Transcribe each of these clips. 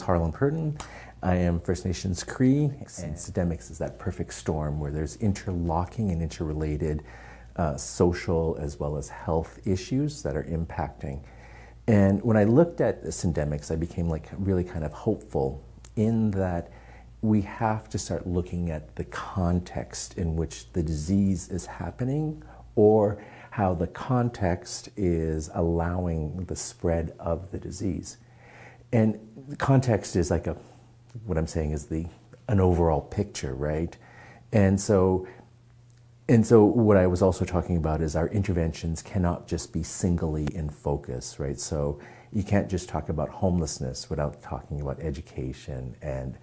Harlan Pruden. I am First Nations Cree, and syndemics is that perfect storm where there's interlocking and interrelated social as well as health issues that are impacting. And when I looked at the syndemics, I became really kind of hopeful in that we have to start looking at the context in which the disease is happening, or how the context is allowing the spread of the disease. And the context is what I'm saying is an overall picture, right? And so what I was also talking about is our interventions cannot just be singly in focus, right? So you can't just talk about homelessness without talking about education and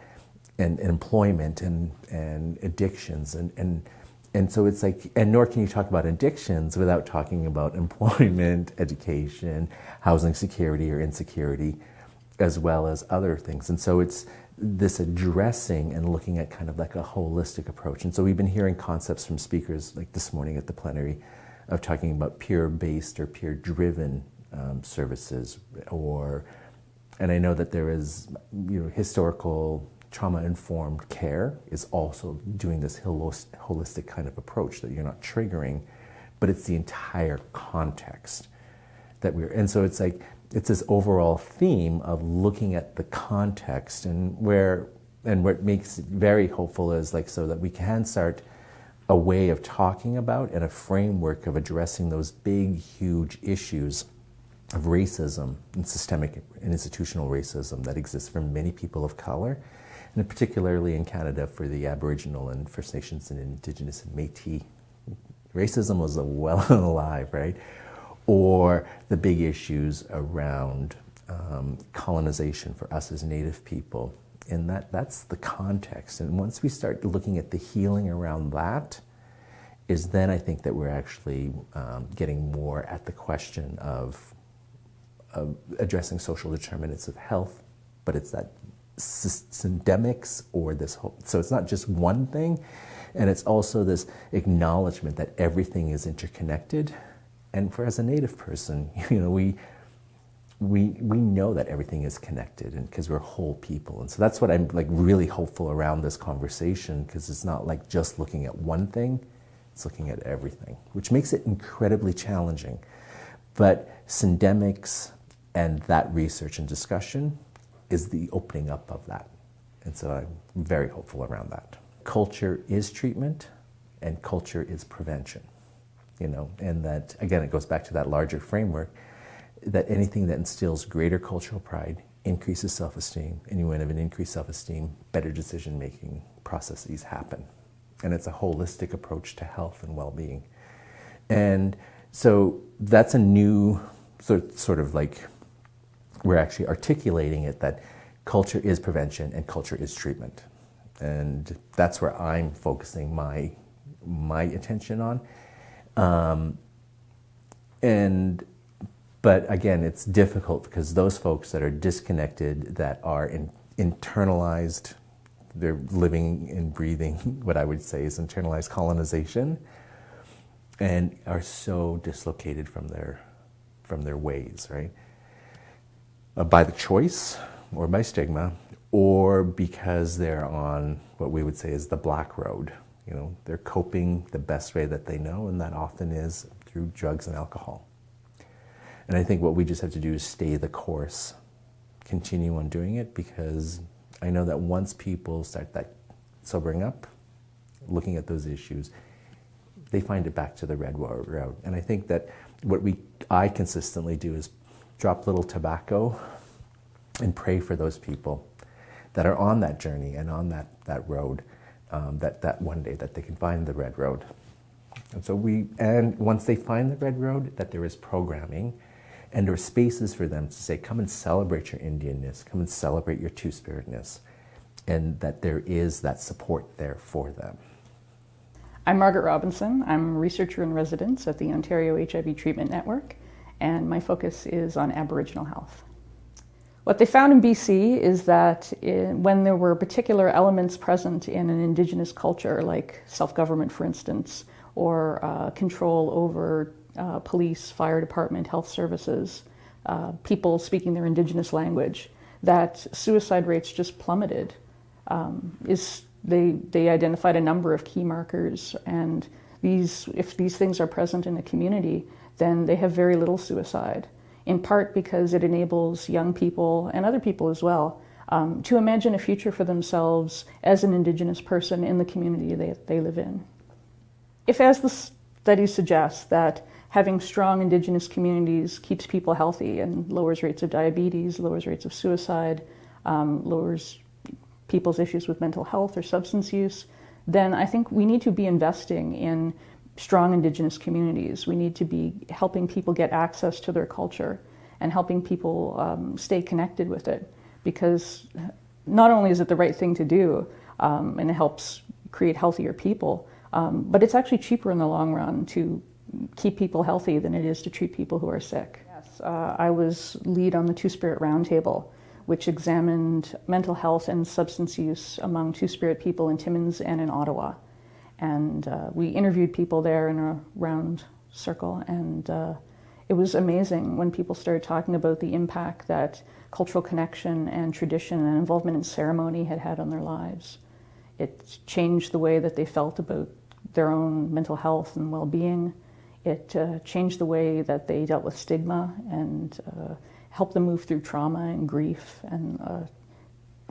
employment and addictions and so it's and nor can you talk about addictions without talking about employment, education, housing security or insecurity, as well as other things. And so it's this addressing and looking at kind of like a holistic approach. And so we've been hearing concepts from speakers like this morning at the plenary of talking about peer-based or peer-driven services, and I know that there is, historical trauma-informed care is also doing this holistic kind of approach that you're not triggering, but it's the entire context that and so it's this overall theme of looking at the context and what makes it very hopeful is so that we can start a way of talking about and a framework of addressing those big, huge issues of racism and systemic and institutional racism that exists for many people of color, and particularly in Canada for the Aboriginal and First Nations and Indigenous and Métis. Racism was well and alive, right? Or the big issues around colonization for us as Native people. And that's the context. And once we start looking at the healing around that, is then I think that we're actually getting more at the question of addressing social determinants of health, but it's that syndemics or this whole, so it's not just one thing, and it's also this acknowledgement that everything is interconnected. And as a Native person, we know that everything is connected, and because we're whole people. And so that's what I'm really hopeful around this conversation, because it's not just looking at one thing, it's looking at everything, which makes it incredibly challenging. But syndemics and that research and discussion is the opening up of that. And so I'm very hopeful around that. Culture is treatment and culture is prevention, and that, again, it goes back to that larger framework that anything that instills greater cultural pride increases self-esteem, and you have an increased self-esteem, better decision-making processes happen. And it's a holistic approach to health and well-being. And so that's a new sort of we're actually articulating it, that culture is prevention and culture is treatment. And that's where I'm focusing my attention on. But again, it's difficult because those folks that are disconnected, that are internalized, they're living and breathing what I would say is internalized colonization, and are so dislocated from their ways, right? By the choice or by stigma, or because they're on what we would say is the black road. They're coping the best way that they know, and that often is through drugs and alcohol. And I think what we just have to do is stay the course, continue on doing it, because I know that once people start that sobering up, looking at those issues, they find it back to the red road. And I think that what I consistently do is drop little tobacco and pray for those people that are on that journey and on that road, that one day that they can find the red road. And so once they find the red road, that there is programming and there are spaces for them to say, come and celebrate your Indianness, come and celebrate your two-spiritness, and that there is that support there for them. I'm Margaret Robinson. I'm a researcher in residence at the Ontario HIV Treatment Network, and my focus is on Aboriginal health. What they found in BC is that when there were particular elements present in an Indigenous culture, like self-government, for instance, or control over police, fire department, health services, people speaking their Indigenous language, that suicide rates just plummeted. They identified a number of key markers, and if these things are present in a community, then they have very little suicide, in part because it enables young people, and other people as well, to imagine a future for themselves as an Indigenous person in the community they live in. If, as the study suggests, that having strong Indigenous communities keeps people healthy and lowers rates of diabetes, lowers rates of suicide, lowers people's issues with mental health or substance use, then I think we need to be investing in strong Indigenous communities. We need to be helping people get access to their culture and helping people stay connected with it, because not only is it the right thing to do and it helps create healthier people, but it's actually cheaper in the long run to keep people healthy than it is to treat people who are sick. Yes, I was lead on the Two-Spirit Roundtable, which examined mental health and substance use among Two-Spirit people in Timmins and in Ottawa. And we interviewed people there in a round circle, and it was amazing when people started talking about the impact that cultural connection and tradition and involvement in ceremony had had on their lives. It changed the way that they felt about their own mental health and well-being. It changed the way that they dealt with stigma and helped them move through trauma and grief and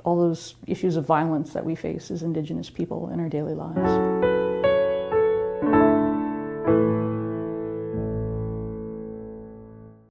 all those issues of violence that we face as Indigenous people in our daily lives.